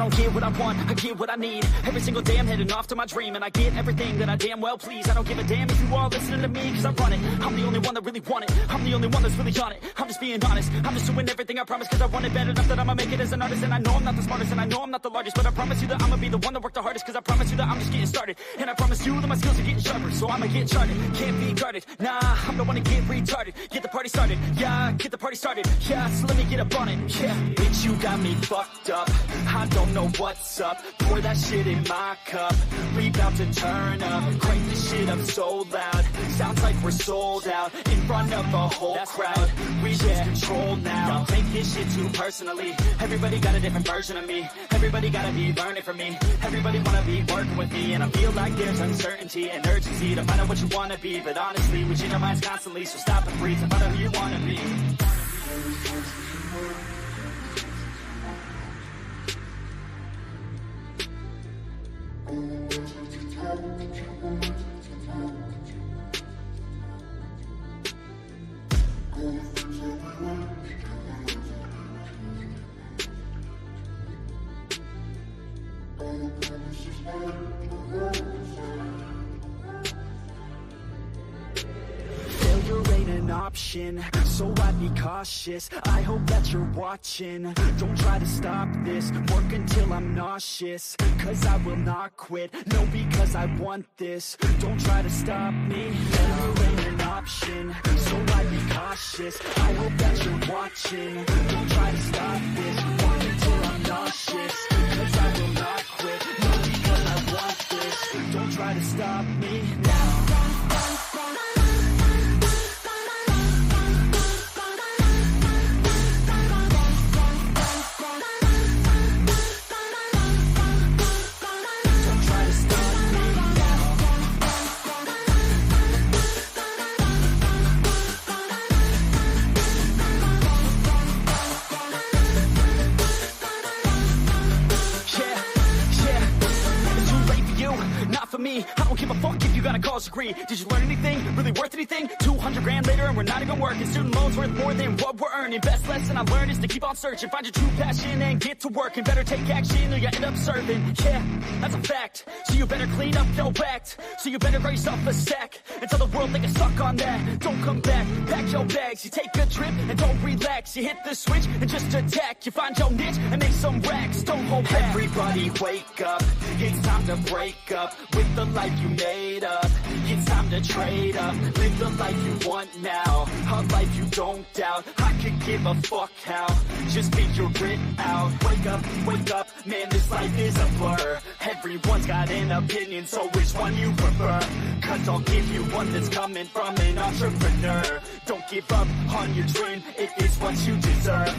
don't get what I want, I get what I need. Every single day I'm heading off to my dream, and I get everything that I damn well please. I don't give a damn if you all listening to me, cause I run it. I'm the only one that really want it, I'm the only one that's really on it. I'm just being honest, I'm just doing everything I promise, cause I want it bad enough that I'ma make it as an artist. And I know I'm not the smartest, and I know I'm not the largest, but I promise you that I'ma be the one that worked the hardest, cause I promise you that I'm just getting started. And I promise you that my skills are getting sharper, so I'ma get charted, can't be guarded. Nah, I'm the one to get retarded, get the party started. Yeah, get the party started, yeah, so let me get up on it. Yeah, bitch, you got me fucked up, I don't know what's up. Pour that shit in my cup, we bout to turn up. Crank this shit up so loud, sounds like we're sold out in front of a whole crowd. We lose control now, don't take this shit too personally. Everybody got a different version of me, everybody gotta be learning from me. Everybody wanna be working with me, and I feel like there's uncertainty and urgency to find out what you wanna be. But honestly, we change our minds constantly, so stop and breathe and find out who you wanna be. Failure ain't an option, so I'd be cautious. I hope that you're watching, don't try to stop this. Work until I'm nauseous, cause I will not quit. No, because I want this, don't try to stop me. Failure ain't an option, so I'd be cautious. I hope that you're watching, don't try to stop this. Work until I'm nauseous, cause I will not quit. No, because I want this, don't try to stop me now. For me, I don't give a fuck if you got a college degree. Did you learn anything? Really worth anything? 200 grand later and we're not even working. Student loans worth more than what we're earning. Best lesson I learned is to keep on searching. Find your true passion and get to work. And better take action or you end up serving. Yeah, that's a fact. So you better clean up your act. So you better raise up a sack and tell the world they can suck on that. Don't come back, pack your bags. You take a trip and don't relax. You hit the switch and just attack. You find your niche and make some racks. Don't hold back. Everybody wake up, it's time to break up with the life you made up. It's time to trade up, live the life you want now, a life you don't doubt. I could give a fuck how, just figure it out. Wake up, man, this life is a blur. Everyone's got an opinion, so which one you prefer? Cause I'll give you one that's coming from an entrepreneur. Don't give up on your dream, it is what you deserve.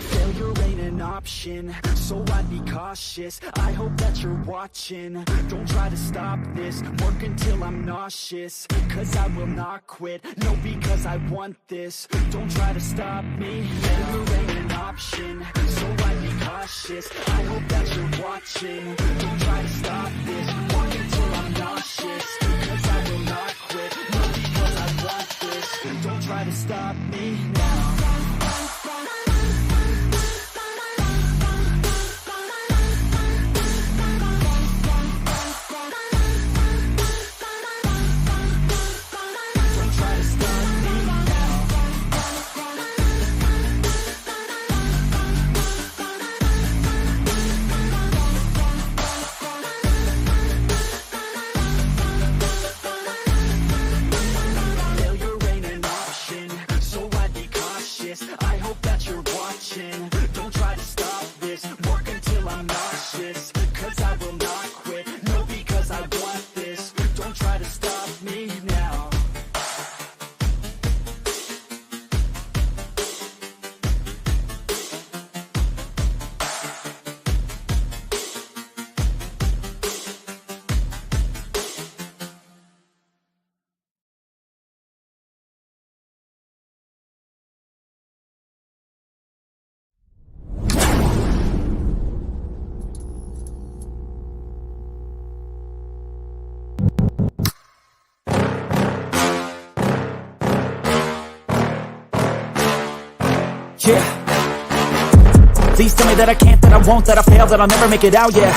Failure ain't an option, so I'd be cautious. I hope that you're watching, don't try to stop this. Work until I'm nauseous, cause I will not quit. No, because I want this, don't try to stop me. Failure ain't an option, so I'd be cautious. I hope that you're watching, don't try to stop this. Work until I'm nauseous, cause I will not quit. No, because I want this, don't try to stop me now. Yeah. Please tell me that I can't, that I won't, that I fail, that I'll never make it out, yeah.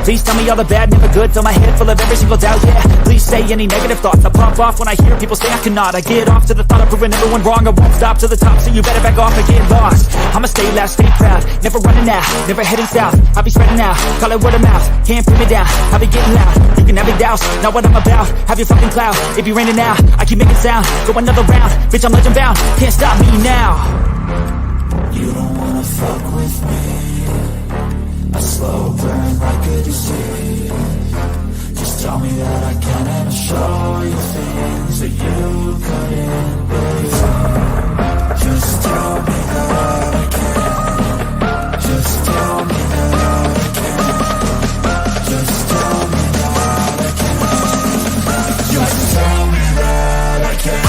Please tell me all the bad, never good, fill my head full of every single doubt, yeah. Please say any negative thoughts, I pop off when I hear people say I cannot. I get off to the thought of proving everyone wrong, I won't stop to the top, so you better back off and get lost. I'ma stay loud, stay proud, never running out, never heading south. I'll be spreading out, call it word of mouth, can't put me down, I'll be getting loud. You can have your doubts, not what I'm about, have your fucking clout. If you're raining now, I keep making sound, go another round, bitch I'm legend bound, can't stop me now. You don't wanna fuck with me, a slow burn like a disease. Just tell me that I can and I'll show you things that you couldn't believe. Just tell me that I can. Just tell me that I can. Just tell me that I can. Just tell me that I can.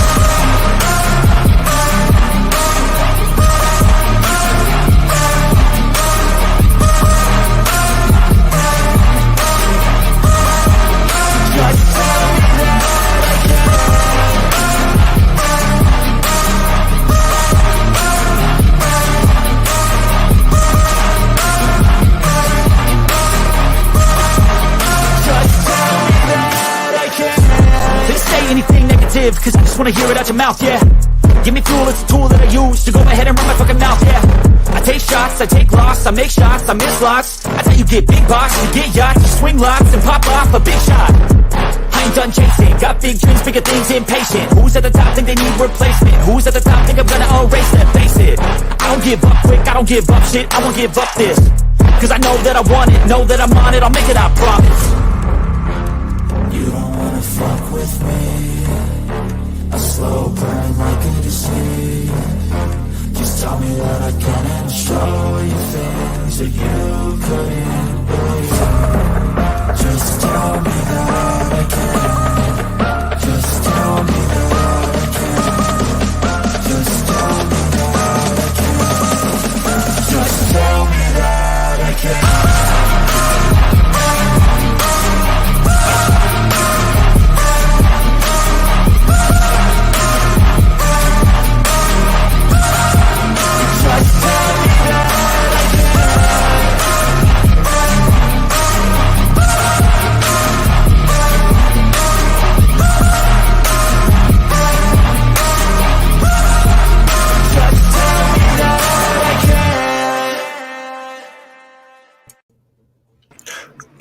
Anything negative, cause I just wanna hear it out your mouth, yeah. Give me fuel, it's a tool that I use to go ahead and run my fucking mouth, yeah. I take shots, I take loss, I make shots, I miss lots. That's how you get big box, you get yachts, you swing lots and pop off a big shot. I ain't done chasing, got big dreams, bigger things, impatient. Who's at the top think they need replacement? Who's at the top think I'm gonna erase that, face it. I don't give up quick, I don't give up shit, I won't give up this. Cause I know that I want it, know that I'm on it, I'll make it, I promise. You don't wanna fuck with me, a slow burn like a disease. Just tell me that I can and I'll show you things that you couldn't believe. Just tell me that I can. Just tell me that I can. Just tell me that I can. Just tell me that I can.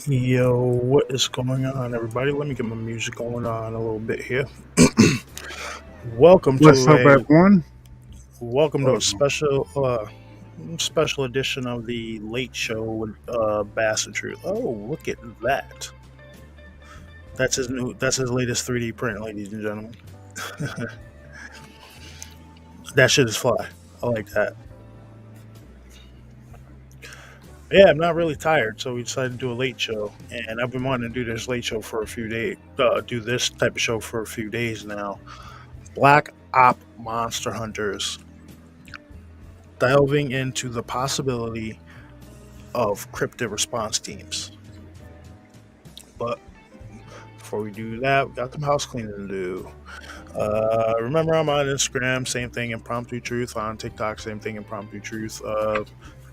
Yo, what is going on, everybody? Let me get my music going on a little bit here. Welcome What's to up, everyone? welcome to a special edition of the Late Show with Bass and Truth. Oh, look at that! That's his latest 3D print, ladies and gentlemen. That shit is fly. I like that. Yeah, I'm not really tired, so we decided to do a late show, and I've been wanting to do this late show for a few days. Do this type of show for a few days now. Black Op Monster Hunters, delving into the possibility of cryptid response teams. But before we do that, we got some house cleaning to do. Remember, I'm on Instagram, same thing, Impromptu Truth. On TikTok, same thing, Impromptu Truth.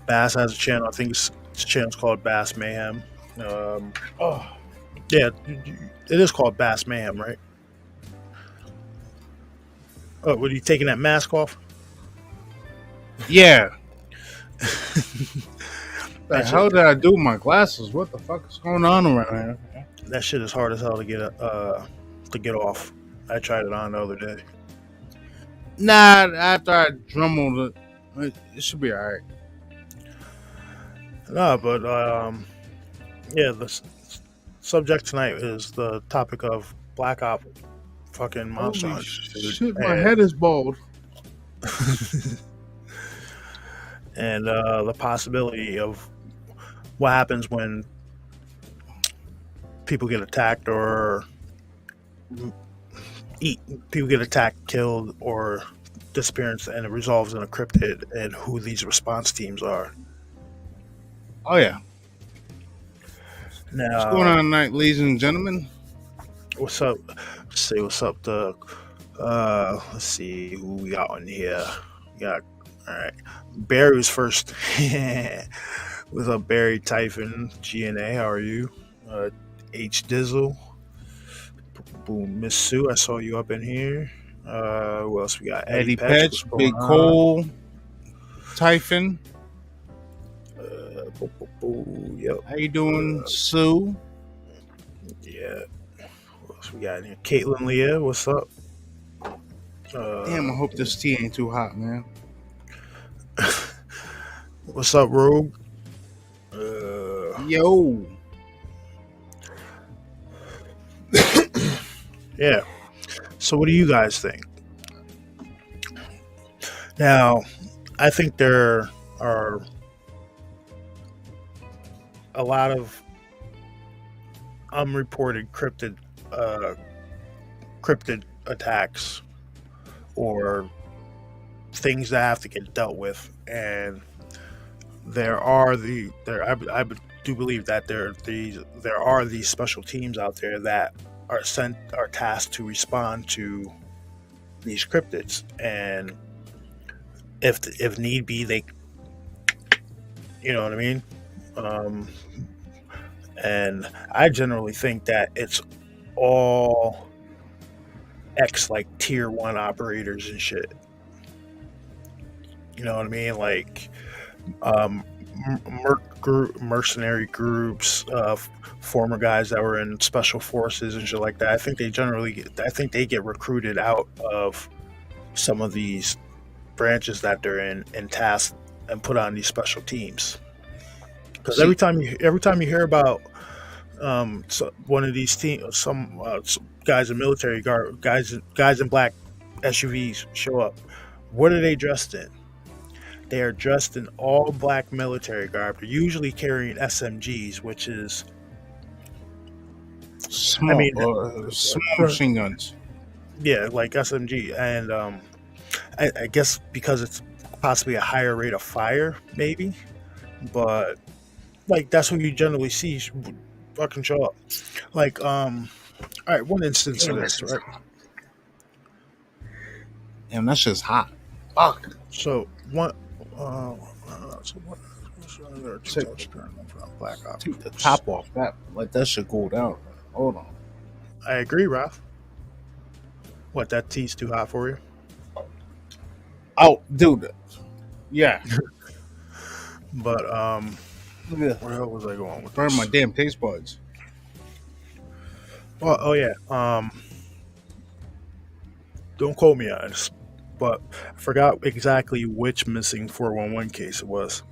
Bass has a channel. I think his channel's called Bass Mayhem. Yeah, it is called Bass Mayhem, right? Oh, were you taking that mask off? Yeah. The hell did I do with my glasses? What the fuck is going on around here? That shit is hard as hell to get off. I tried it on the other day. Nah, after I drumbled it should be alright. No, but yeah, the subject tonight is the topic of Black Op fucking Monster Holy Hunters. shit, my head is bald. And the possibility of what happens when people get attacked or people get attacked, killed, or disappearance, and it resolves in a cryptid, and who these response teams are. Oh yeah. Now, What's going on tonight, ladies and gentlemen? What's up? Let's see what's up to let's see who we got on here. We got All right. Barry was first. What's up, Barry Typhon, GNA? How are you? H Dizzle. Boom, Miss Sue. I saw you up in here. Who else we got? Eddie Eddie Petch. What's Petch, going Big on? Cole, Typhon. Yep. How you doing, Sue? Yeah. What else we got in here? Caitlin Leah. What's up? Damn, I hope this tea ain't too hot, man. What's up, Rogue? Yo. Yeah. So, what do you guys think? Now, I think there are a lot of unreported cryptid attacks or things that have to get dealt with, and I do believe that there are these special teams out there that are tasked to respond to these cryptids, and if need be, they, you know what I mean. And I generally think that it's all like tier 1 operators and shit. You know what I mean? Like mercenary groups, former guys that were in special forces and shit like that. I think they get recruited out of some of these branches that they're in and tasked and put on these special teams. Because every time you hear about one of these teams, some guys in military guard, guys in black SUVs show up. What are they dressed in? They are dressed in all black military garb. They're usually carrying SMGs, which is small machine guns. Yeah, like SMG, and I guess because it's possibly a higher rate of fire, maybe, but like that's what you generally see fucking show up. Like, all right, one instance of this, right? Damn, that shit's hot. Fuck. So what? Black Ops. Take the top off that. Let that shit go down. Hold on. I agree, Ralph. What, that tea's too hot for you? Oh, dude. Yeah. But where the hell was I going with burn this? my damn taste buds. Oh yeah. Don't quote me on this, but I forgot exactly which missing 411 case it was,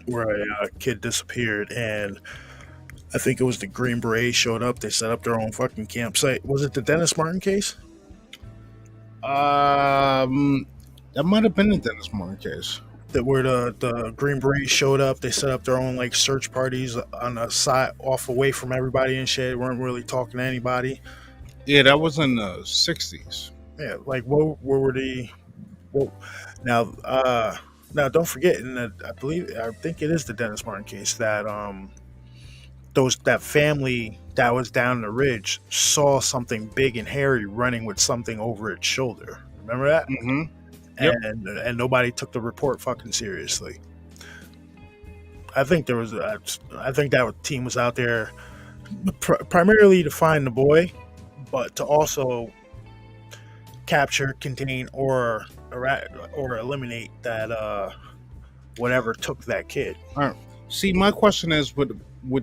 where a kid disappeared, and I think it was the Green Berets showed up. They set up their own fucking campsite. Was it the Dennis Martin case? That might have been the Dennis Martin case. Where the Green Berets showed up, they set up their own like search parties on the side, off away from everybody and shit. Weren't really talking to anybody. Yeah, that was in the 60s. Yeah, like what were the? Whoa. Now don't forget, I think it is the Dennis Martin case that that family that was down the ridge saw something big and hairy running with something over its shoulder. Remember that? Mm-hmm. Yep. And nobody took the report fucking seriously. I think that team was out there primarily to find the boy, but to also capture, contain, or eliminate that whatever took that kid. All right. See, my question is with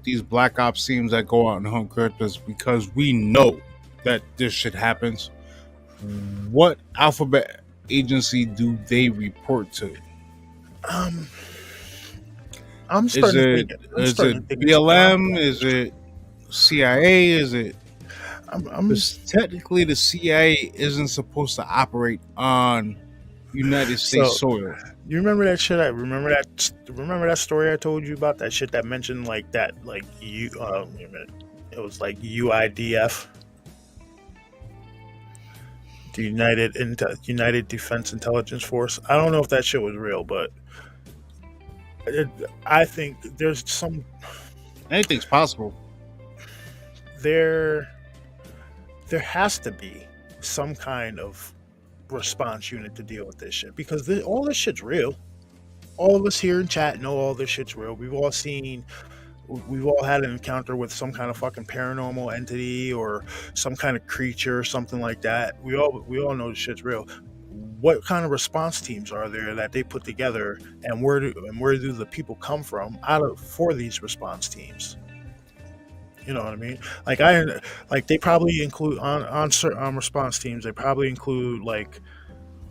these black ops teams that go out and hunt cryptids, because we know that this shit happens. What alphabet agency do they report to? I'm starting to think. Is it BLM? Is it CIA? Is it? Because technically, the CIA isn't supposed to operate on United States soil. You remember that shit? Remember that story I told you about? That shit that mentioned like that, like it was like UIDF, the United Defense Intelligence Force. I don't know if that shit was real, but I think there's some. Anything's possible. There has to be some kind of response unit to deal with this shit because all this shit's real. All of us here in chat know all this shit's real. We've all had an encounter with some kind of fucking paranormal entity or some kind of creature or something like that. We all know this shit's real. What kind of response teams are there that they put together, and where do the people come from for these response teams? You know what I mean? Like they probably include on certain response teams. They probably include like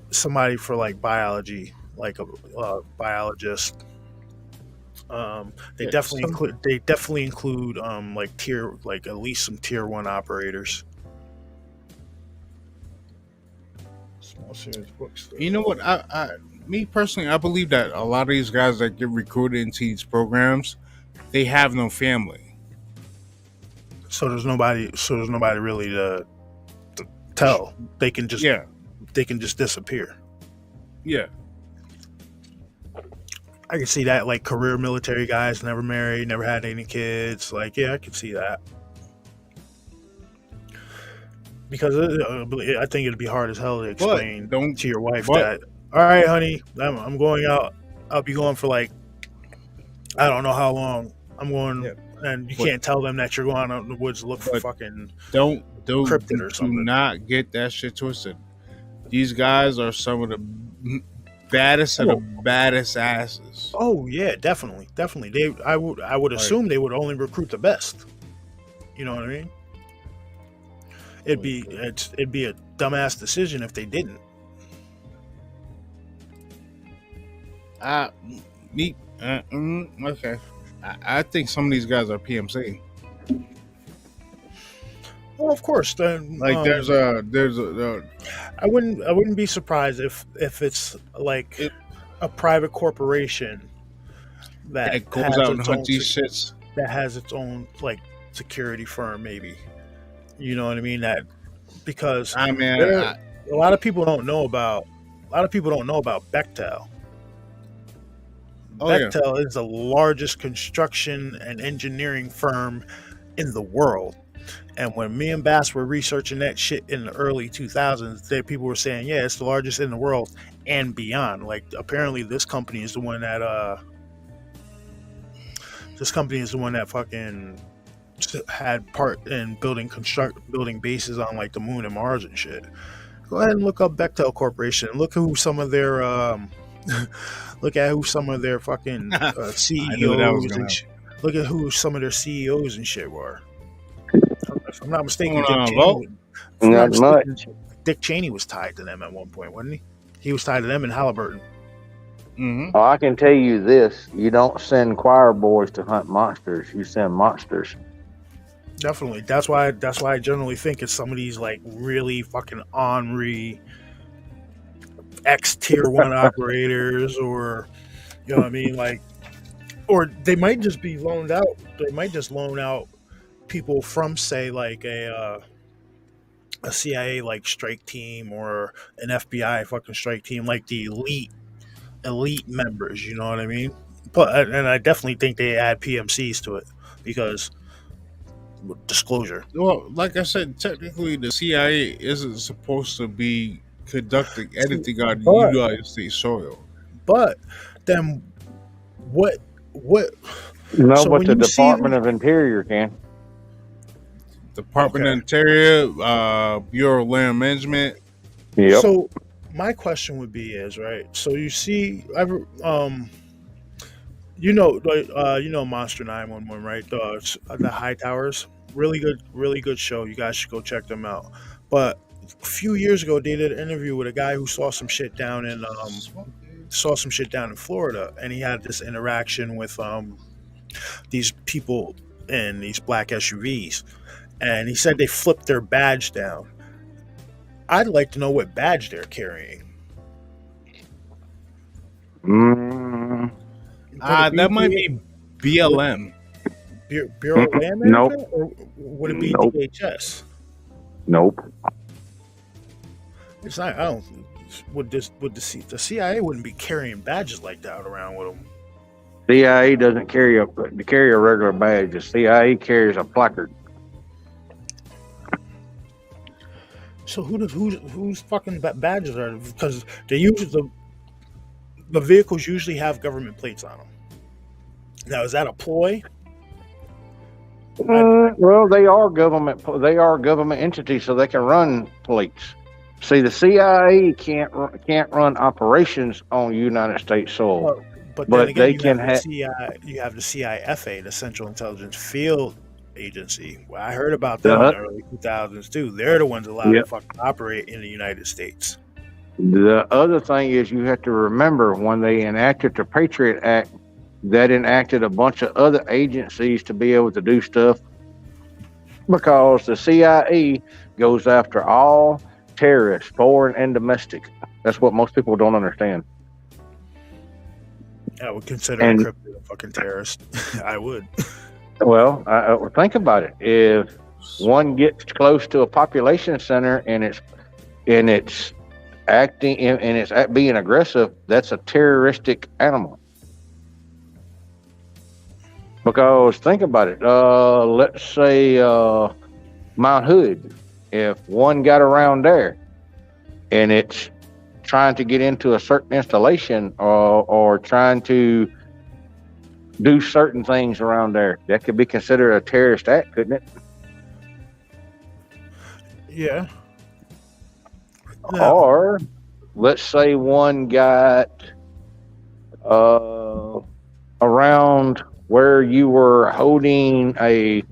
somebody for like biology, like a biologist. They definitely include like at least some tier 1 operators. Small series books. You know what? Me personally, I believe that a lot of these guys that get recruited into these programs, they have no family. So there's nobody really to tell. They can just disappear. Yeah. I can see that, like career military guys, never married, never had any kids. Like, yeah, I can see that. Because I think it'd be hard as hell to explain to your wife that, all right, honey, I'm going out. I'll be going for like, I don't know how long. I'm going, and you can't tell them that you're going out in the woods to look for fucking cryptid or something. Do not get that shit twisted. These guys are some of the baddest of the baddest asses. Oh yeah, definitely. I would assume they would only recruit the best. You know what I mean? It'd be a dumbass decision if they didn't. Okay. I think some of these guys are PMC. Well, of course. Then, like there's a. I wouldn't be surprised if it's like a private corporation that goes out and hunts these shits. That has its own like security firm, maybe. You know what I mean? That because a lot of people don't know about Bechtel. Bechtel is the largest construction and engineering firm in the world. And when me and Bass were researching that shit in the early 2000s, people were saying, yeah, it's the largest in the world and beyond. Like, apparently this company is the one that fucking had part in building bases on like the moon and Mars and shit. Go ahead and look up Bechtel Corporation and look who some of their fucking CEOs and look at who some of their CEOs and shit were. If I'm not mistaken, Dick Cheney was tied to them at one point, wasn't he? He was tied to them in Halliburton. Mm-hmm. Oh, I can tell you this: you don't send choir boys to hunt monsters; you send monsters. Definitely. That's why I generally think it's some of these like really fucking ornery ex tier 1 operators, or you know what I mean, like, or they might just be loaned out. They might just loan out people from, say, like a CIA like strike team or an FBI fucking strike team, like the elite members. You know what I mean? But I definitely think they add PMCs to it because disclosure. Well, like I said, technically the CIA isn't supposed to be conducting anything on United States soil. But then what? No, so but the Department of Interior can. Department of Interior, Bureau of Land Management. Yep. So my question would be right. So you see, you know Monster 911, right? The High Towers, really good show. You guys should go check them out. But a few years ago, they did an interview with a guy who saw some shit down in Florida, and he had this interaction with these people in these black SUVs. And he said they flipped their badge down. I'd like to know what badge they're carrying. That might be BLM. Bureau of Land Management? Nope. Or would it be DHS? Nope. It's not. I don't. The CIA wouldn't be carrying badges like that around with them. CIA doesn't carry a regular badge. The CIA carries a placard. So who's fucking badges are? Because they usually the vehicles usually have government plates on them. Now, is that a ploy? Well, they are government. They are government entities, so they can run plates. See, the CIA can't run operations on United States soil, But then but again, they you can have the have. you have the CIFA, the Central Intelligence Field Agency. Well, I heard about them in Uh, the early 2000s too. They're the ones allowed to yeah. fucking operate in the United States. The other thing is you have to remember when they enacted the Patriot Act, that enacted a bunch of other agencies to be able to do stuff because the CIA goes after all terrorists, foreign and domestic. That's what most people don't understand. I would consider And Cryptid a fucking terrorist. I would. well, think about it. If one gets close to a population center and it's acting and it's being aggressive, that's a terroristic animal. Because think about it. Let's say Mount Hood. If one got around there and it's trying to get into a certain installation or trying to do certain things around there, that could be considered a terrorist act, couldn't it? Yeah. No. Or let's say one got around where you were holding a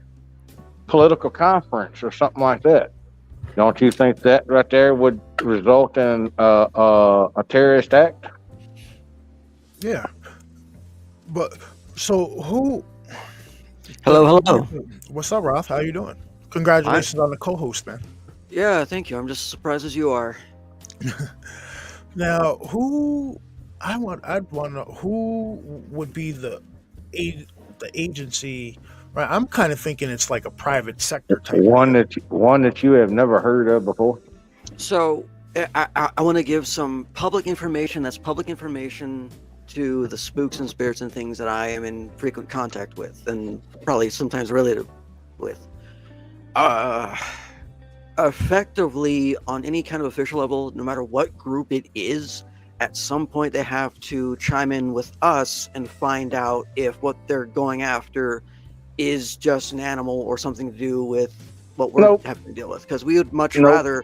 political conference or something like that. Don't you think that right there would result in a terrorist act? Yeah. But so who? Hello. What's up, Ralph? How you doing? Congratulations on the co-host, man. Yeah, thank you. I'm just as surprised as you are. Now, I'd want to know who would be the agency. Right, I'm kind of thinking it's like a private sector type. One that you have never heard of before. So I want to give some public information that's public information to the spooks and spirits and things that I am in frequent contact with and probably sometimes related with. Effectively, on any kind of official level, no matter what group it is, at some point they have to chime in with us and find out if what they're going after is just an animal or something to do with what we're having to deal with. Because we would much rather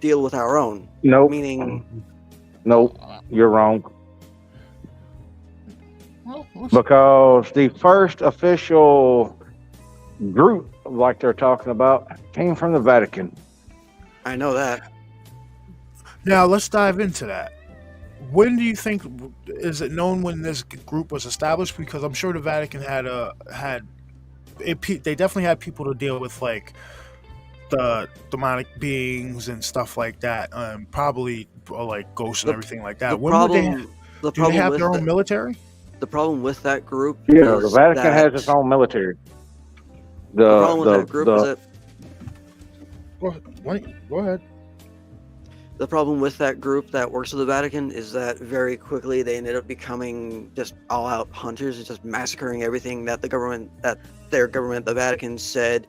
deal with our own. Meaning... Nope, you're wrong. Because the first official group, like they're talking about, came from the Vatican. I know that. Now let's dive into that. When do you think, is it known when this group was established? Because I'm sure the Vatican they definitely had people to deal with like the demonic beings and stuff like that, probably like ghosts and everything like that. Do they have their own military? The problem with that group, the Vatican has its own military. The problem with that group is that. Go ahead. The problem with that group that works with the Vatican is that very quickly they ended up becoming just all-out hunters, just massacring everything that their government, the Vatican, said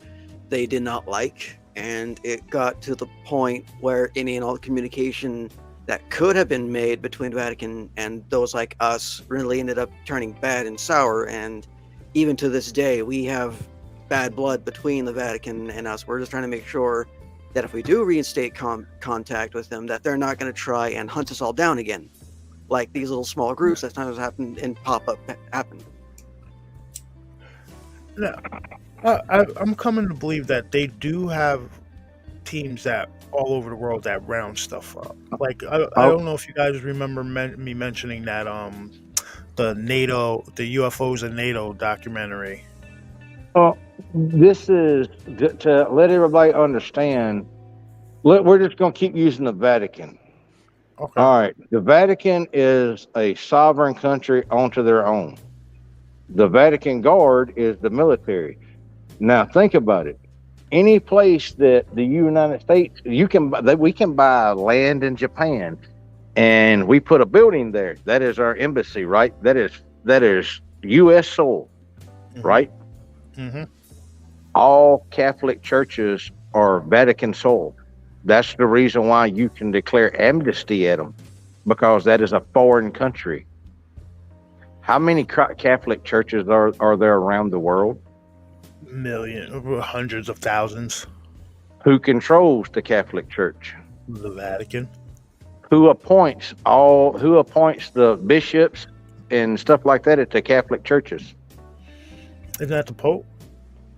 they did not like, and it got to the point where any and all communication that could have been made between the Vatican and those like us really ended up turning bad and sour, and even to this day we have bad blood between the Vatican and us. We're just trying to make sure that if we do reinstate contact with them, that they're not going to try and hunt us all down again, like these little small groups that sometimes happen and pop up happen. No, I'm coming to believe that they do have teams that all over the world that round stuff up. Like I don't know if you guys remember me mentioning that the UFOs and NATO documentary. This is to let everybody understand. We're just going to keep using the Vatican. Okay. All right. The Vatican is a sovereign country onto their own. The Vatican Guard is the military. Now think about it. Any place that the United States, we can buy land in Japan, and we put a building there. That is our embassy, right? That is U.S. soil, right? Mm-hmm. All Catholic churches are Vatican soil. That's the reason why you can declare amnesty at them, because that is a foreign country. How many Catholic churches are there around the world? Hundreds of thousands. Who controls the Catholic Church? The Vatican. Who appoints the bishops and stuff like that at the Catholic churches? Isn't that the Pope?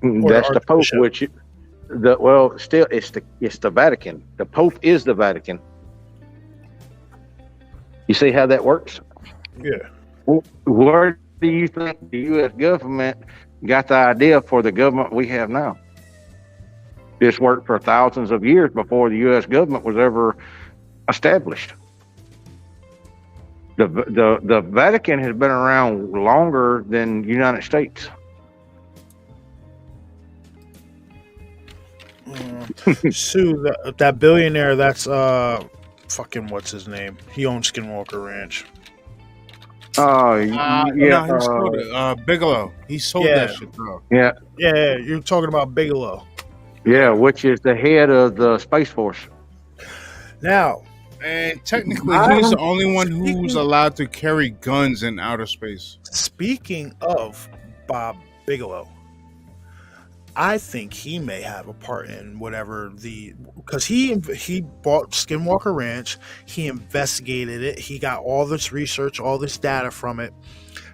That's the Pope, which still it's the Vatican. The Pope is the Vatican. You see how that works? Yeah. Where do you think the U.S. government got the idea for the government we have now? This worked for thousands of years before the U.S. government was ever established. The Vatican has been around longer than the United States. Sue, that billionaire, that's fucking what's his name? He owns Skinwalker Ranch. Oh, yeah. No, he sold it. Bigelow. He sold that shit, bro. Yeah. Yeah, you're talking about Bigelow. Yeah, which is the head of the Space Force. Now, and technically, he's the only one who's allowed to carry guns in outer space. Speaking of Bob Bigelow, I think he may have a part in whatever because he bought Skinwalker Ranch, he investigated it, he got all this research, all this data from it.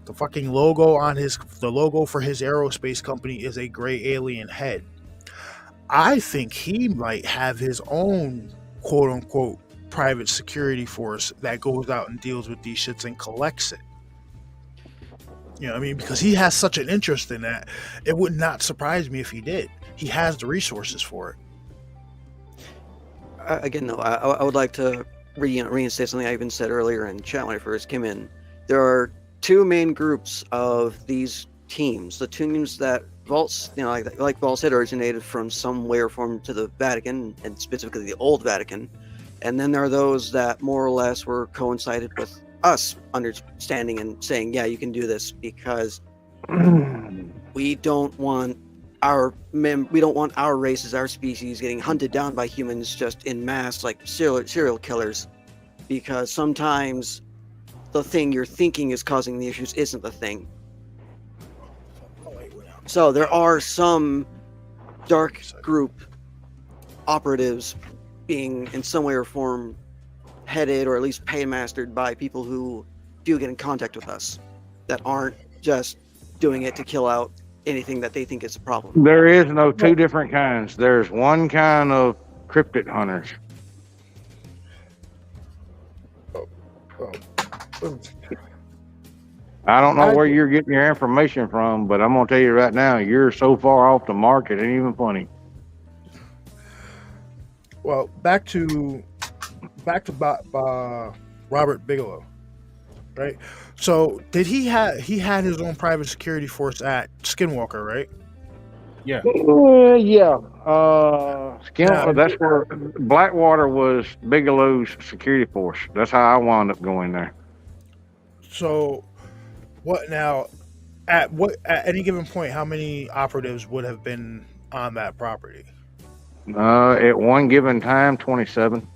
The fucking logo the logo for his aerospace company is a gray alien head. I think he might have his own quote unquote private security force that goes out and deals with these shits and collects it. You know what I mean? Because he has such an interest in that. It would not surprise me if he did. He has the resources for it. Again, though, I would like to reinstate something I even said earlier in chat when I first came in. There are two main groups of these teams. The teams that Vaults, like Vault said, originated from some way or form to the Vatican, and specifically the old Vatican. And then there are those that more or less were coincided with us understanding and saying, yeah, you can do this because we don't want our races, our species getting hunted down by humans just in mass like serial killers, because sometimes the thing you're thinking is causing the issues isn't the thing. So there are some dark group operatives being in some way or form headed or at least paymastered by people who do get in contact with us that aren't just doing it to kill out anything that they think is a problem. There is no two different kinds. There's one kind of cryptid hunters. I don't know where you're getting your information from, but I'm going to tell you right now, you're so far off the mark, it ain't even funny. Well, back to Robert Bigelow, right? So did he had his own private security force at Skinwalker, right? Yeah. Yeah. Skinwalker, that's where Blackwater was Bigelow's security force. That's how I wound up going there. So what now? At any given point, how many operatives would have been on that property? At one given time, 27.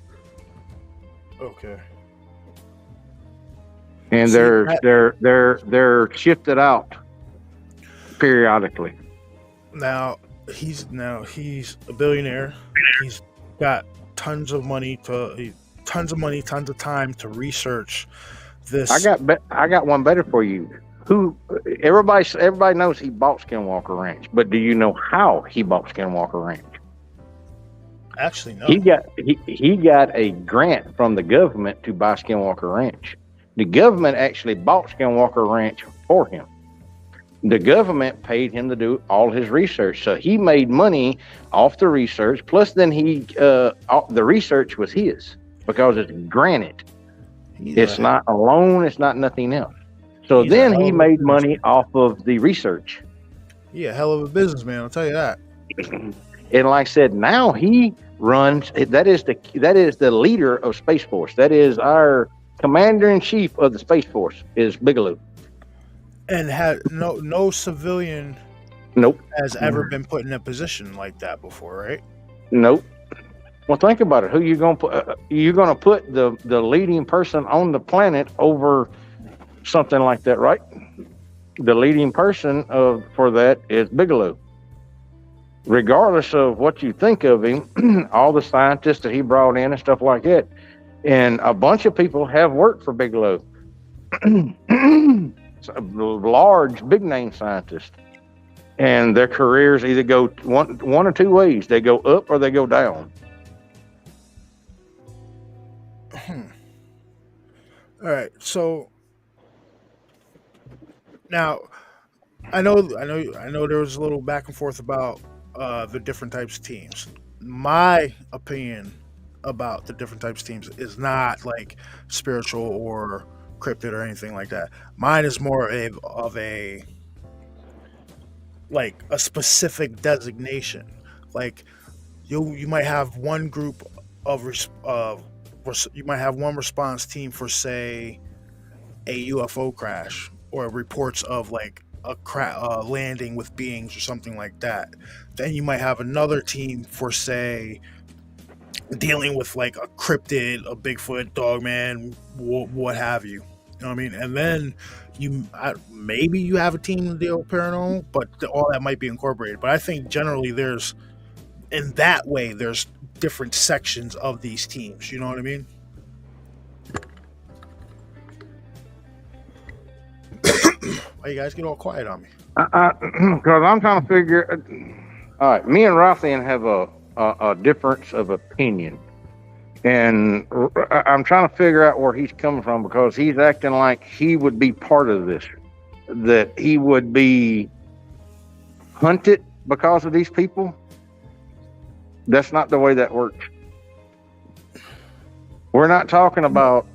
Okay. And they're shifted out periodically. Now he's a billionaire. He's got tons of money, tons of time to research this. I got one better for you. Everybody knows he bought Skinwalker Ranch, but do you know how he bought Skinwalker Ranch? Actually, no. He got a grant from the government to buy Skinwalker Ranch. The government actually bought Skinwalker Ranch for him. The government paid him to do all his research, so he made money off the research. Plus, then the research was his because it's granted. It's not a loan. It's not nothing else. So then he made money off of the research. Yeah, hell of a businessman, I'll tell you that. And like I said, now he runs. That is the leader of Space Force. That is our commander-in-chief of the Space Force is Bigelow. And had no civilian Nope. has ever been put in a position like that before, right? Nope. Well, think about it. Who you gonna put? You're gonna put the leading person on the planet over something like that, right? The leading person for that is Bigelow. Regardless of what you think of him, all the scientists that he brought in and stuff like that, and a bunch of people have worked for Bigelow. Large, big name scientists, and their careers either go one or two ways. They go up or they go down. All right, so now I know there was a little back and forth about the different types of teams. My opinion about the different types of teams is not like spiritual or cryptid or anything like that. Mine is more of a like a specific designation. Like you might have one group you might have one response team for, say, a UFO crash or reports of like a landing with beings or something like that. Then you might have another team for, say, dealing with like a cryptid, a Bigfoot, Dogman, what have you. You know what I mean? And then maybe you have a team to deal with paranormal, but all that might be incorporated. But I think generally there's different sections of these teams. You know what I mean? Why you guys get all quiet on me? Because I'm trying to figure. All right, me and Rothian have a difference of opinion, and I'm trying to figure out where he's coming from, because he's acting like he would be part of this, that he would be hunted because of these people. That's not the way that works. We're not talking about.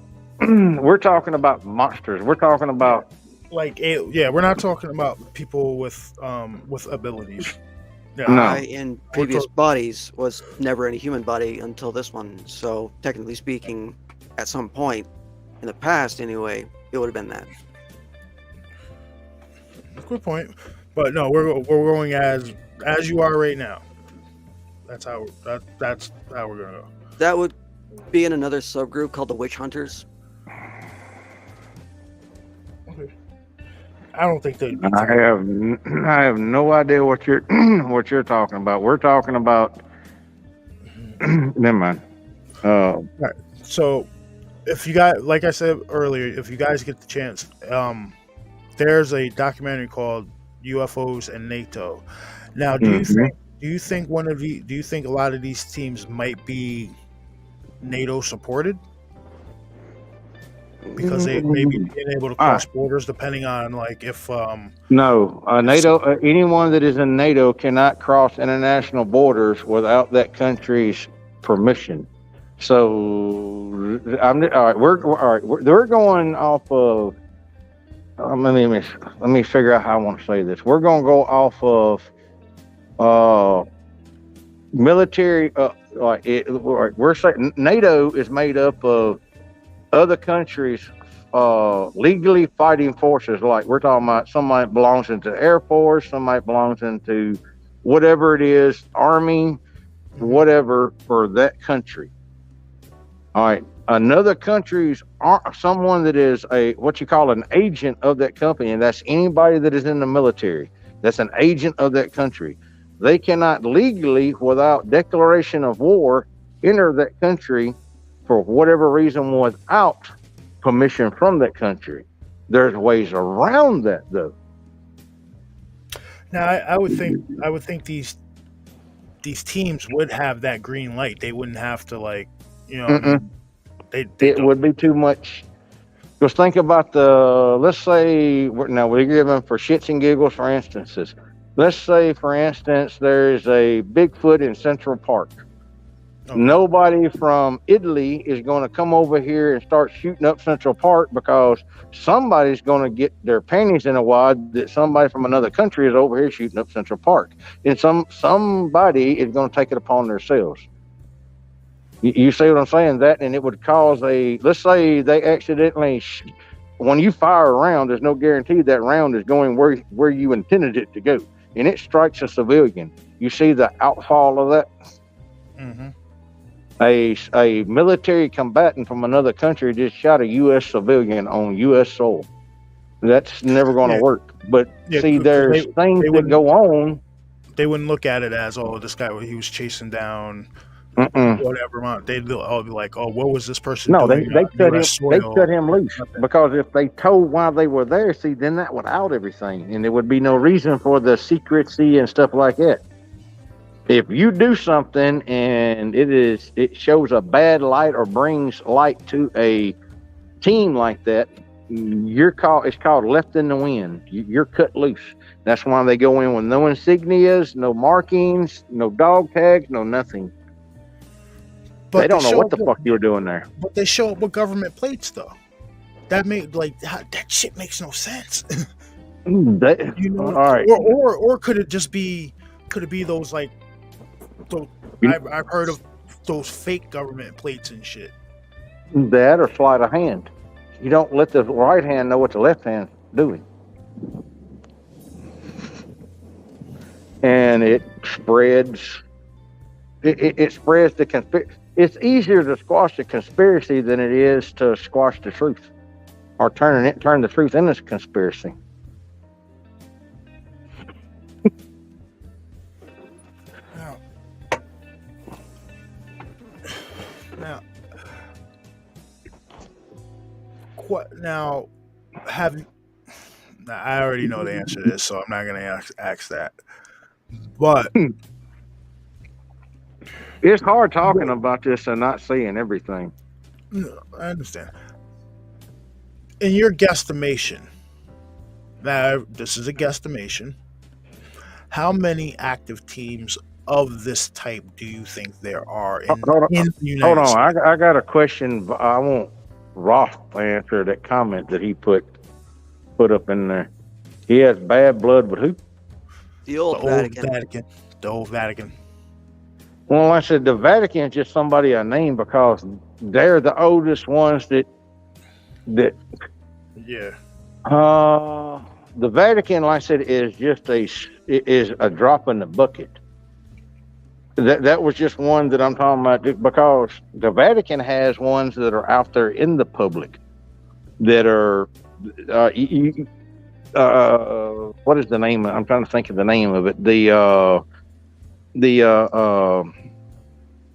We're talking about monsters. We're talking about we're not talking about people with abilities. Yeah. No. In previous bodies was never in a human body until this one. So technically speaking, at some point in the past, anyway, it would have been that. Good point. But no, we're going as you are right now. That's how we're gonna go. That would be in another subgroup called the Witch Hunters. Okay. I don't think they. I have no idea what you're talking about. We're talking about. Never mind. All right. So, if you guys, like I said earlier, if you guys get the chance, there's a documentary called UFOs and NATO. Now, do you think a lot of these teams might be NATO supported? Because they may be being able to cross borders, depending on like if no NATO anyone that is in NATO cannot cross international borders without that country's permission. So all right. We're going off of. Let me figure out how I want to say this. We're going to go off of military. We're saying NATO is made up of other countries legally fighting forces. Like we're talking about, somebody belongs into the Air Force, somebody belongs into whatever it is, Army, whatever, for that country. All right, another country's someone that is what you call an agent of that company, and that's anybody that is in the military. That's an agent of that country. They cannot legally, without declaration of war, enter that country for whatever reason without permission from that country. There's ways around that, though. Now, I would think these teams would have that green light. They wouldn't have to it would be too much. Just think about let's say, now we're given for shits and giggles, for instances. Let's say, for instance, there's a Bigfoot in Central Park. Okay. Nobody from Italy is going to come over here and start shooting up Central Park, because somebody's going to get their panties in a wad that somebody from another country is over here shooting up Central Park. And somebody is going to take it upon themselves. You see what I'm saying? And it would cause let's say they accidentally, when you fire a round, there's no guarantee that round is going where you intended it to go. And it strikes a civilian. You see the outfall of that? Mm-hmm. A military combatant from another country just shot a U.S. civilian on U.S. soil. That's never going to Yeah. work. But Yeah, see, 'cause there's things they that wouldn't go on. they wouldn't look at it as, oh, this guy, he was chasing down Mm-mm. whatever amount. They'd all be like, oh, what was this person No, doing they on cut him. U.S. They soil? cut him loose because if they told why they were there, see, then that would out everything, and there would be no reason for the secrecy and stuff like that. If you do something and it shows a bad light or brings light to a team like that, it's called left in the wind. You're cut loose. That's why they go in with no insignias, no markings, no dog tags, no nothing. But they don't know show what the up fuck you're doing there. But they show up with government plates, though. That that shit makes no sense. You know, all right. Or could it just be? Could it be those like? I've heard of those fake government plates and shit. That or sleight of hand. You don't let the right hand know what the left hand's doing. And it spreads. It spreads the conspiracy. It's easier to squash the conspiracy than it is to squash the truth, or turn the truth into a conspiracy. Now, I already know the answer to this, so I'm not going to ask that. But it's hard talking about this and not seeing everything. No, I understand. In your guesstimation, now this is a guesstimation, how many active teams of this type do you think there are in the United States? I got a question. I want Roth to answer that comment that he put up in there. He has bad blood with who? The old Vatican. The old Vatican. Well, I said the Vatican is just somebody I named because they're the oldest ones that. Yeah. The Vatican, like I said, is just a drop in the bucket. That was just one that I'm talking about because the Vatican has ones that are out there in the public that are what is the name? I'm trying to think of the name of it. The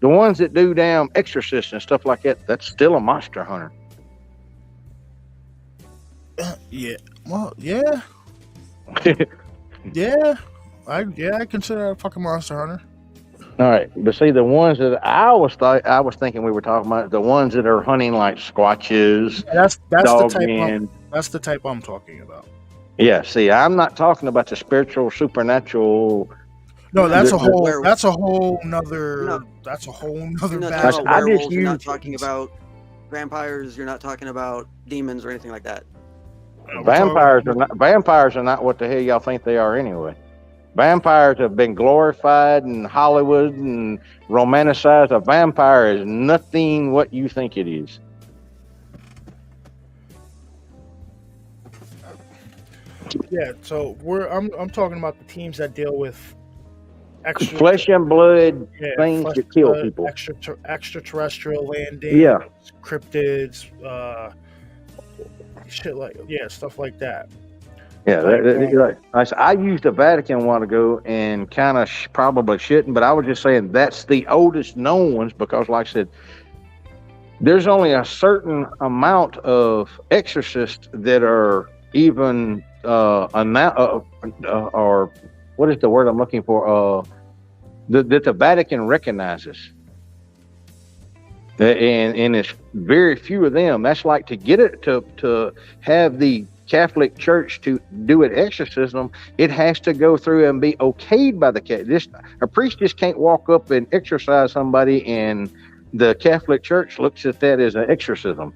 ones that do damn exorcists and stuff like that. That's still a monster hunter. Yeah. Well, yeah. Yeah. I consider that a fucking monster hunter. All right, but see, the ones that I was thinking we were talking about, the ones that are hunting like squatches. That's dog the type. men. That's the type I'm talking about. Yeah, see, I'm not talking about the spiritual, supernatural. No, that's a whole You're nother. not Talking about werewolves. You're not talking about vampires. You're not talking about demons or anything like that. Vampires are not what the hell y'all think they are anyway. Vampires have been glorified in Hollywood and romanticized. A vampire is nothing what you think it is. Yeah, so I'm talking about the teams that deal with flesh and blood things that kill people. Extraterrestrial landings, cryptids, shit stuff like that. Yeah, I used the Vatican a while ago and kind of probably shouldn't, but I was just saying that's the oldest known ones because, like I said, there's only a certain amount of exorcists that are even or what is the word I'm looking for? That the Vatican recognizes, and it's very few of them. That's like to get it to have the Catholic Church to do an exorcism, it has to go through and be okayed by the Catholic. A priest just can't walk up and exorcise somebody, and the Catholic Church looks at that as an exorcism.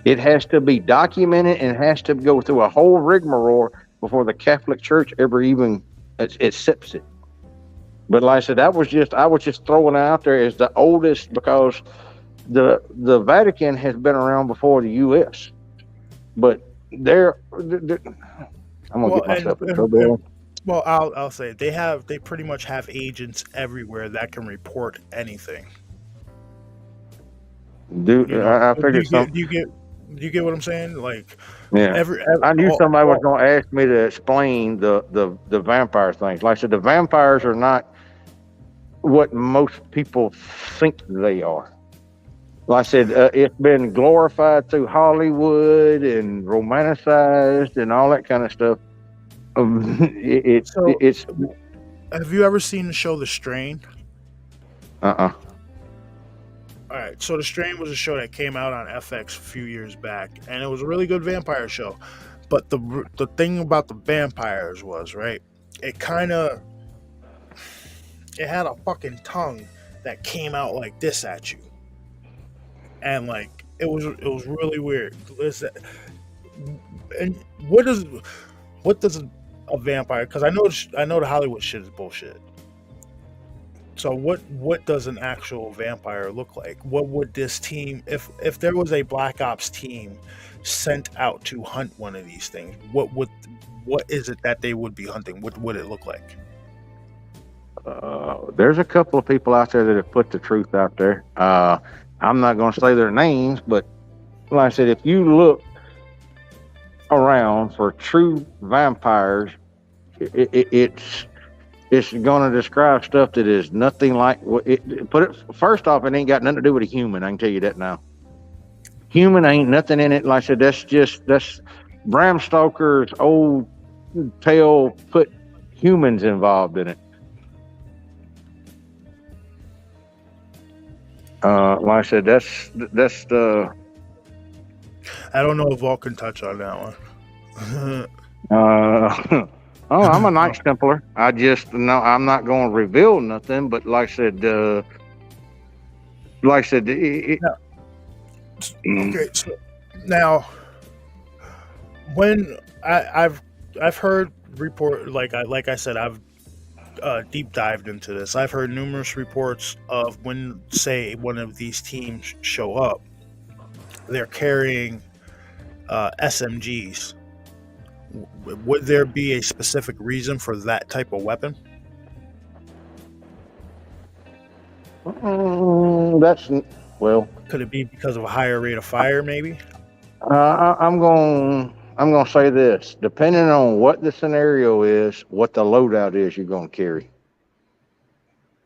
It has to be documented and has to go through a whole rigmarole before the Catholic Church ever even accepts it. But like I said, I was just throwing it out there as the oldest because the Vatican has been around before the U.S. But I'm gonna get myself in trouble. Well, I'll say they pretty much have agents everywhere that can report anything. Dude, You know, I do figured you some. get do you get what I'm saying? Like Yeah, every I knew all, somebody was all, going to ask me to explain the vampire things. Like I said, the vampires are not what most people think they are. Like I said, it's been glorified through Hollywood and romanticized and all that kind of stuff. so It's have you ever seen the show The Strain? uh-uh. All right, so The Strain was a show that came out on FX a few years back, and it was a really good vampire show. But the thing about the vampires was, right, it kind of it had a fucking tongue that came out like this at you, and like it was really weird. And what does a vampire? Because I know the Hollywood shit is bullshit. So what does an actual vampire look like? What would this team, if there was a Black Ops team sent out to hunt one of these things, what is it that they would be hunting? What would it look like? There's a couple of people out there that have put the truth out there. I'm not going to say their names, but like I said, if you look around for true vampires, it's going to describe stuff that is nothing like what it. Put it first off, it ain't got nothing to do with a human. I can tell you that now. Human ain't nothing in it. Like I said, that's Bram Stoker's old tale. Put humans involved in it. Like I said, that's the. I don't know if Vol can touch on that one. Oh, I'm a Knights Templar. I just no, I'm not going to reveal nothing. But like I said, Okay, so now when I've heard report like I said I've deep dived into this. I've heard numerous reports of when, say, one of these teams show up, they're carrying SMGs. Would there be a specific reason for that type of weapon? that's well. Could it be because of a higher rate of fire, maybe? I'm going to say this. Depending on what the scenario is, what the loadout is, you're going to carry.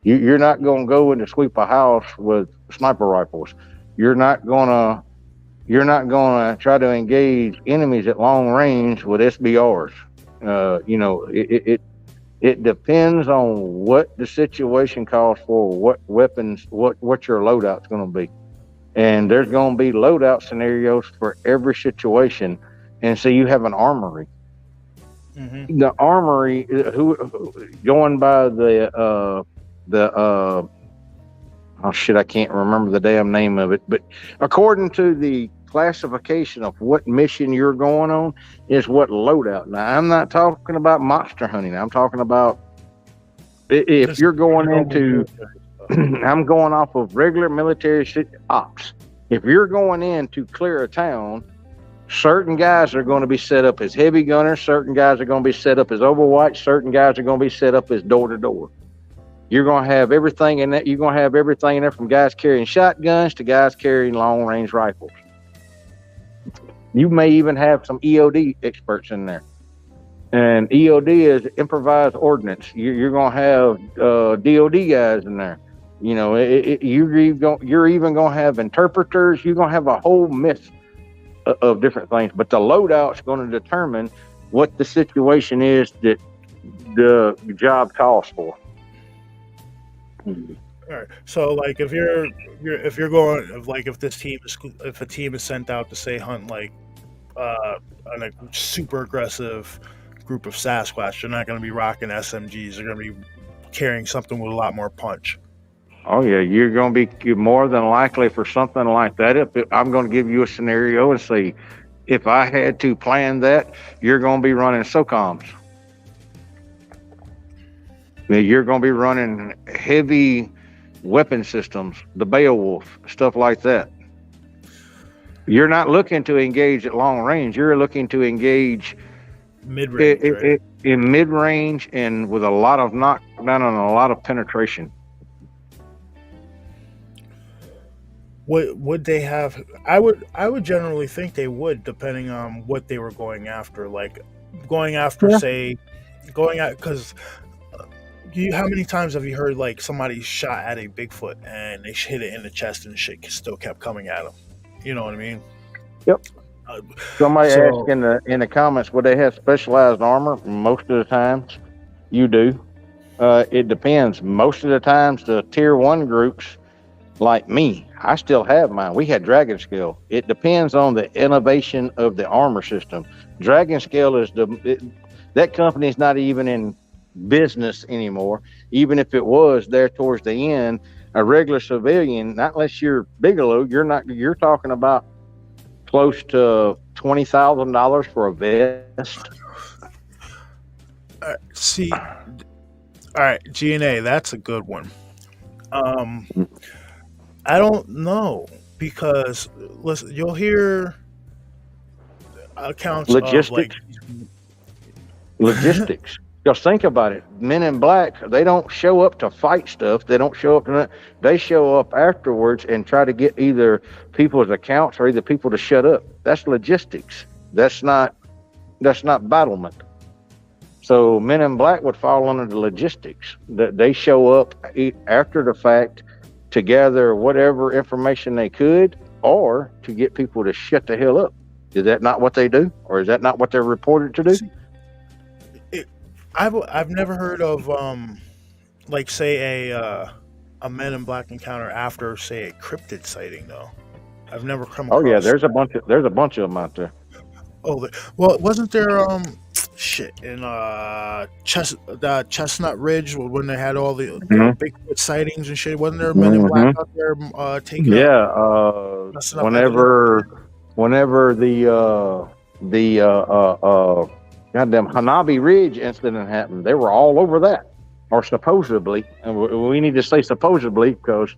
You're not going to go in to sweep a house with sniper rifles. You're not going to try to engage enemies at long range with SBRs. It depends on what the situation calls for, what weapons, what your loadout's going to be. And there's going to be loadout scenarios for every situation. And so you have an armory. Mm-hmm. The armory, going by oh shit, I can't remember the damn name of it. But according to the classification of what mission you're going on is what loadout. Now, I'm not talking about monster hunting. I'm talking about if you're going into, I'm going off of regular military ops. If you're going in to clear a town, certain guys are going to be set up as heavy gunners. Certain guys are going to be set up as overwatch. Certain guys are going to be set up as door to door. You're going to have everything in that. You're going to have everything in there from guys carrying shotguns to guys carrying long range rifles. You may even have some EOD experts in there. And EOD is improvised ordnance. You're going to have DOD guys in there. You know, you're even going to have interpreters. You're going to have a whole mix of different things. But the loadout's going to determine what the situation is that the job calls for. All right. So, like, if you're going, like, if a team is sent out to, say, hunt like on a super aggressive group of Sasquatch, they're not going to be rocking SMGs. They're going to be carrying something with a lot more punch. Oh yeah, you're going to be more than likely for something like that. I'm going to give you a scenario and say, if I had to plan that, you're going to be running SOCOMs. You're going to be running heavy weapon systems, the Beowulf, stuff like that. You're not looking to engage at long range. You're looking to engage mid-range, right? In mid-range and with a lot of knockdown and a lot of penetration. would they have? I would generally think they would, depending on what they were going after. Like going after, Yeah. say, going at because how many times have you heard like somebody shot at a Bigfoot and they hit it in the chest and shit still kept coming at them? You know what I mean? Yep. Uh, Somebody asked so in the comments, would they have specialized armor? Most of the times, you do. It depends. Most of the times, the tier one groups, like me, I still have mine. We had Dragon Scale. It depends on the innovation of the armor system. Dragon Scale is that company is not even in business anymore. Even if it was there towards the end, a regular civilian, not unless you're Bigelow, you're not. You're talking about close to $20,000 for a vest. see, all right, GNA, that's a good one. Um, I don't know because listen, you'll hear accounts of like, Logistics. Just think about it. Men in Black, they don't show up to fight stuff. They don't show up to that. They show up afterwards and try to get either people's accounts or either people to shut up. That's logistics. That's not battlement. So Men in Black would fall under the logistics. That they show up after the fact to gather whatever information they could or to get people to shut the hell up. Is that not what they do? Or is that not what they're reported to do? I've never heard of like say a Men in Black encounter after say a cryptid sighting though. I've never come Oh yeah, across. there's a bunch of them out there. Oh, well, wasn't there shit in Chestnut Ridge when they had all the Bigfoot sightings and shit? Wasn't there Men in Black out there taking out Yeah, messing up evidence? whenever the goddamn Hanabi Ridge incident happened, they were all over that, or supposedly. And we need to say supposedly because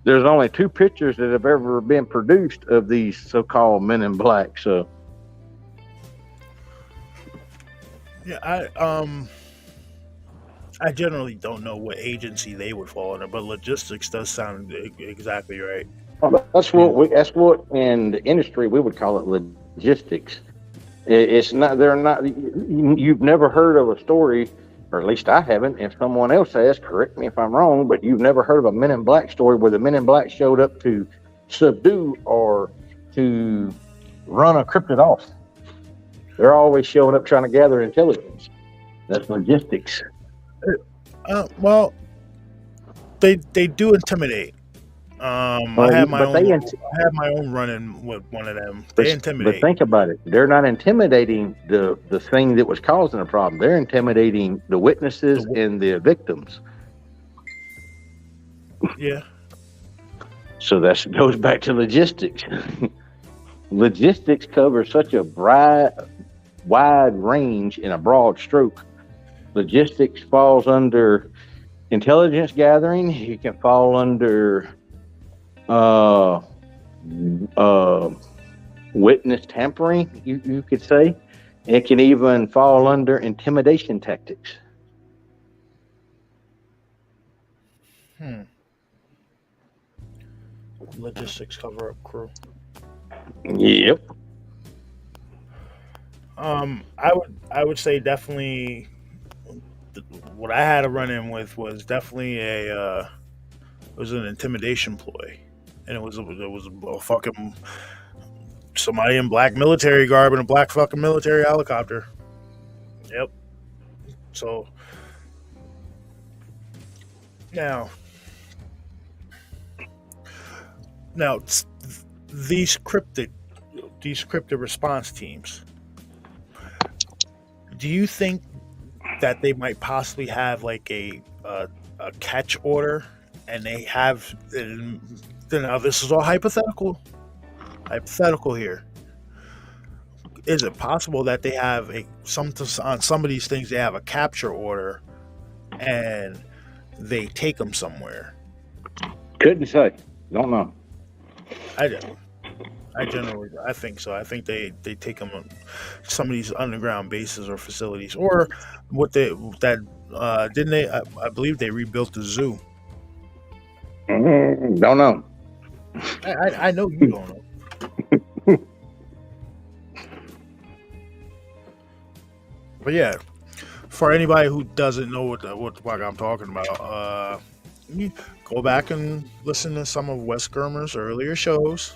there's only 2 pictures that have ever been produced of these so-called Men in Black. So Yeah, I generally don't know what agency they would fall under, but logistics does sound exactly right. that's what in the industry we would call it logistics. It's not. They're not. You've never heard of a story, or at least I haven't. If someone else has, correct me if I'm wrong. But you've never heard of a Men in Black story where the Men in Black showed up to subdue or to run a cryptid off. They're always showing up trying to gather intelligence. That's logistics. Well, they do intimidate. I had my own run-in with one of them. They intimidate. But think about it. They're not intimidating the thing that was causing the problem. They're intimidating the witnesses and the victims. Yeah. So that goes back to logistics. Logistics covers such a wide range in a broad stroke. Logistics falls under intelligence gathering. You can fall under witness tampering, you could say. It can even fall under intimidation tactics. Logistics cover-up crew. Yep. I would say definitely what I had to run in with was definitely it was an intimidation ploy, and it was a fucking somebody in black military garb and a black fucking military helicopter. Yep. So now these cryptid response teams, do you think that they might possibly have like a catch order, and they have, now this is all hypothetical here, is it possible that they have on some of these things they have a capture order and they take them somewhere? Couldn't say. Don't know. I think so. I think they take them on some of these underground bases or facilities, or didn't they? I believe they rebuilt the zoo. Don't know. I know you don't know. But yeah, for anybody who doesn't know what the fuck I'm talking about, you go back and listen to some of Wes Germer's earlier shows,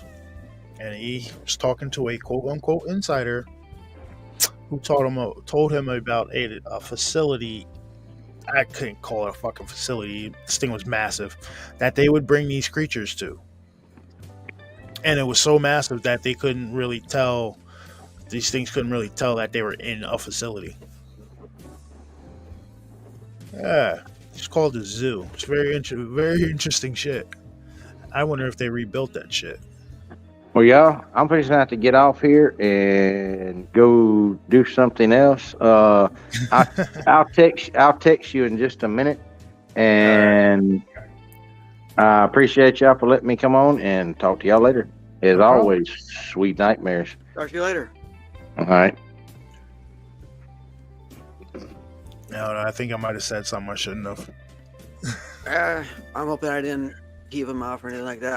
and he was talking to a quote unquote insider who told him about a facility. I couldn't call it a fucking facility. This thing was massive that they would bring these creatures to, and it was so massive that they couldn't really tell. These things couldn't really tell that they were in a facility. Yeah, it's called a zoo. It's very interesting shit. I wonder if they rebuilt that shit. Well, y'all, I'm fixing to have to get off here and go do something else. I'll text you in just a minute, and I appreciate y'all for letting me come on and talk to y'all later. As No problem. always, sweet nightmares. Talk to you later. All right. No, I think I might have said something I shouldn't have. I'm hoping I didn't keep him off or anything like that.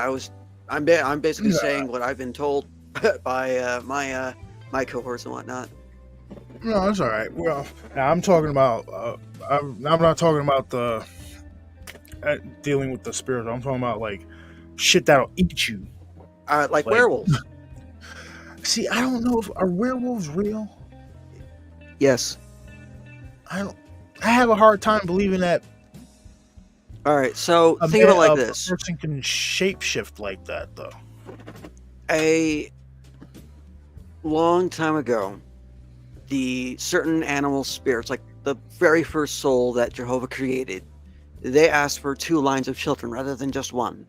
I'm basically saying what I've been told by my cohorts and whatnot. No, it's all right. Well, I'm talking about. I'm not talking about the dealing with the spirits. I'm talking about like shit that'll eat you. Like werewolves. See, I don't know if are werewolves real. Yes. I have a hard time believing that. All right. So think of it like this: a person can shapeshift like that, though. a long time ago, the certain animal spirits, like the very first soul that Jehovah created, they asked for 2 lines of children rather than just one.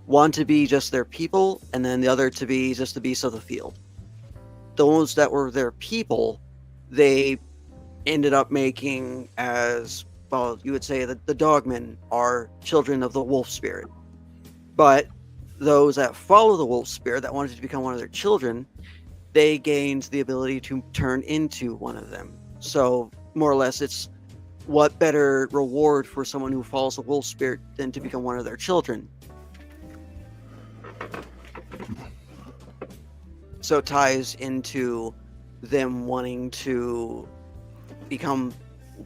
One to be just their people, and then the other to be just the beasts of the field. Those that were their people, they ended up making as, well, you would say that the dogmen are children of the wolf spirit. But those that follow the wolf spirit, that wanted to become one of their children, they gained the ability to turn into one of them. So more or less, it's what better reward for someone who follows the wolf spirit than to become one of their children. So it ties into them wanting to become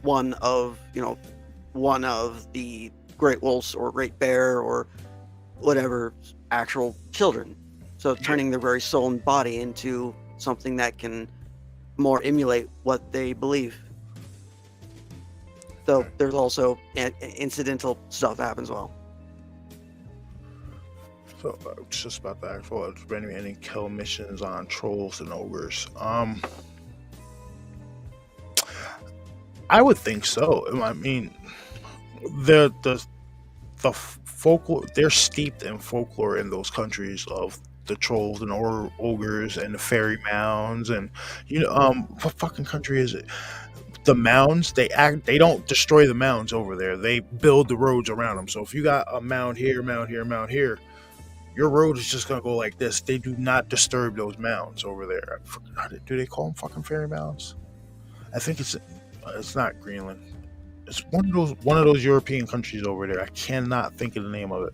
one of the great wolves or great bear or whatever actual children. So turning their very soul and body into something that can more emulate what they believe. Though there's also incidental stuff that happens well. So just about the actual any kill missions on trolls and ogres. I would think so. I mean, the folklore, they're steeped in folklore in those countries of the trolls and ogres and the fairy mounds, and what fucking country is it? The mounds, they don't destroy the mounds over there. They build the roads around them. So if you got a mound here, mound here, mound here, your road is just gonna go like this. They do not disturb those mounds over there. Do they call them fucking fairy mounds? I think it's not Greenland. It's one of those European countries over there. I cannot think of the name of it.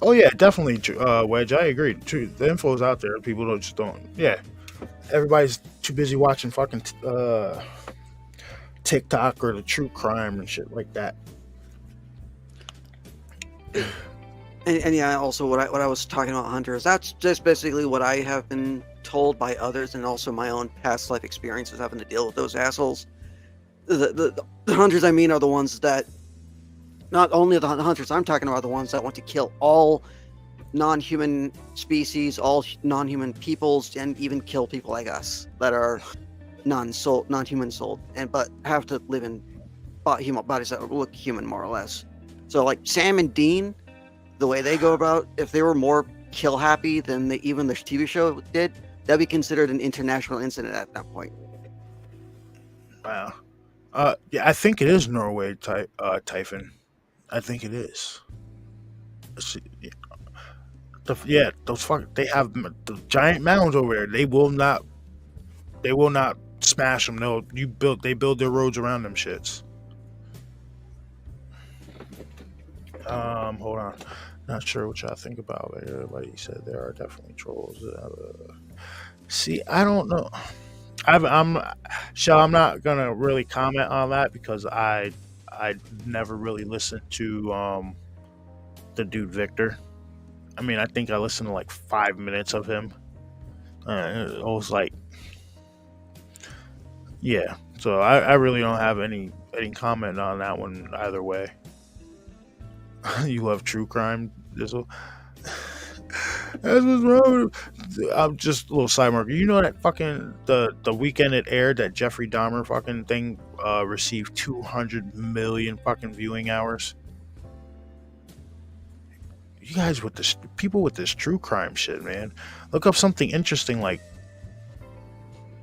Oh yeah, definitely, Wedge. I agree. True, the info is out there. People don't. Yeah, everybody's too busy watching fucking TikTok or the true crime and shit like that. And yeah, also what I was talking about hunters, that's just basically what I have been told by others, and also my own past life experiences having to deal with those assholes. The hunters I mean are the ones that, not only the hunters I'm talking about, the ones that want to kill all non-human species, all non-human peoples, and even kill people like us that are non-human souled, but have to live in human bodies that look human more or less. So like Sam and Dean, the way they go about, if they were more kill happy than even the TV show did, that'd be considered an international incident at that point. Wow. Yeah, I think it is Norway, Typhon. I think it is. Let's see. Those they have the giant mounds over there. They will not smash them. No, they build their roads around them shits. Hold on. Not sure what y'all think about it. Everybody said there are definitely trolls. See, I don't know. I'm not gonna really comment on that because I never really listened to the dude Victor. I mean, I think I listened to like 5 minutes of him. I was like, yeah. So I really don't have any comment on that one either way. You love true crime, Dizzle? That's what's wrong. I'm just a little side marker. You know that fucking the weekend it aired that Jeffrey Dahmer fucking thing received 200 million fucking viewing hours. You guys with this people with this true crime shit, man. Look up something interesting like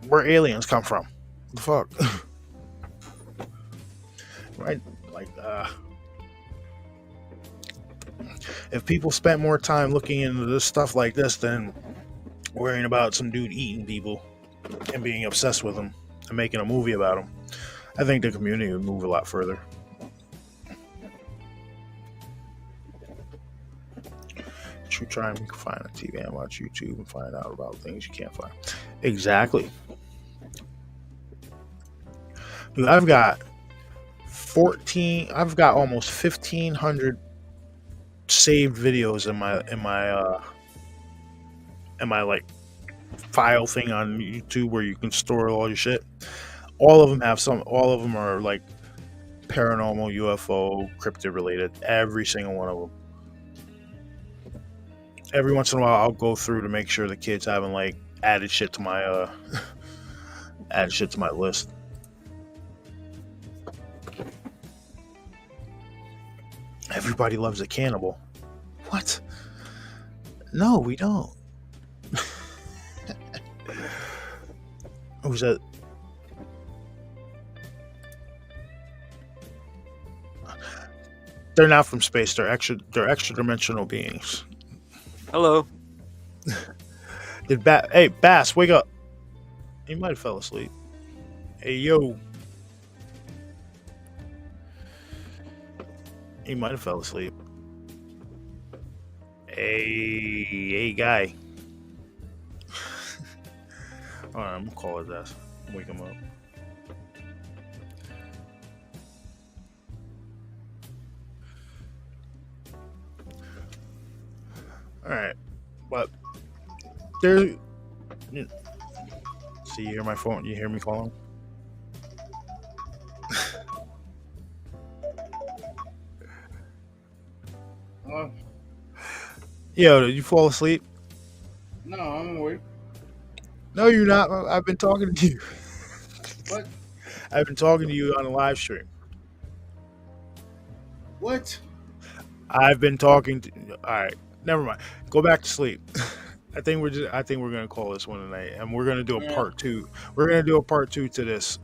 where aliens come from. What the fuck? Right? Like if people spent more time looking into this stuff like this than worrying about some dude eating people and being obsessed with them and making a movie about them, I think the community would move a lot further. True crime you can find on TV and watch YouTube and find out about things you can't find. Exactly. Dude, I've got almost 1,500 saved videos in my like file thing on YouTube where you can store all your shit. All of them are like paranormal, UFO, cryptid related. Every single one of them. Every once in a while I'll go through to make sure the kids haven't like added shit to my list. Everybody loves a cannibal. What? No, we don't. Who's that? They're not from space. They're extra dimensional beings. Hello. Hey, Bass, wake up. He might have fell asleep. Hey, yo. He might have fell asleep. Hey, guy. Alright, I'm gonna call his ass. Wake him up. Alright. But there. See, you hear my phone? You hear me calling? Yo, did you fall asleep? No, I'm awake. No, you're not. I've been talking to you. What? I've been talking to you on a live stream. What? I've been talking to. All right, never mind. Go back to sleep. I think we're gonna call this one tonight, and we're gonna do a part two. We're gonna do a part two to this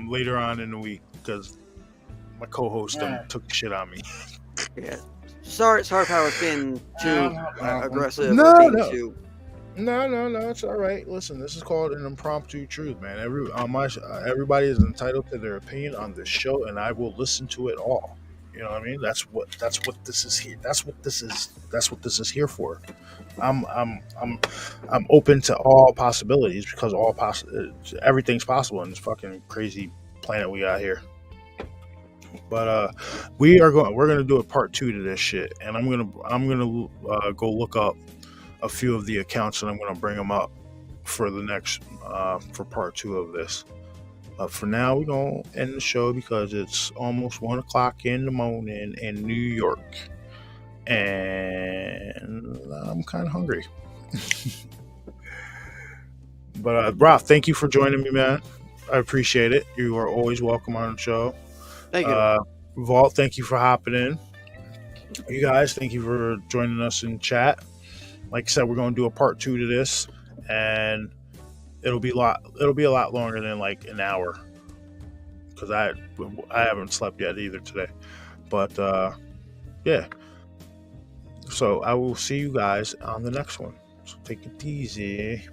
later on in the week because my co-host took the shit on me. Yeah. Sorry, Power's being too aggressive. No, it's all right. Listen, this is called an impromptu truth, man. Everybody is entitled to their opinion on this show, and I will listen to it all. You know what I mean? That's what this is here. That's what this is here for. I'm open to all possibilities because everything's possible in this fucking crazy planet we got here. But we're gonna do a part two to this shit, and I'm gonna go look up a few of the accounts, and I'm gonna bring them up for the next for part two of this. For now, we're gonna end the show because it's almost 1:00 in the morning in New York, and I'm kind of hungry. But Rob, thank you for joining me, man. I appreciate it. You are always welcome on the show. Thank you. Vault, thank you for hopping in. You guys, thank you for joining us in chat. Like I said, we're going to do a part two to this, and it'll be a lot longer than like an hour because I haven't slept yet either today. But yeah, so I will see you guys on the next one. So take it easy.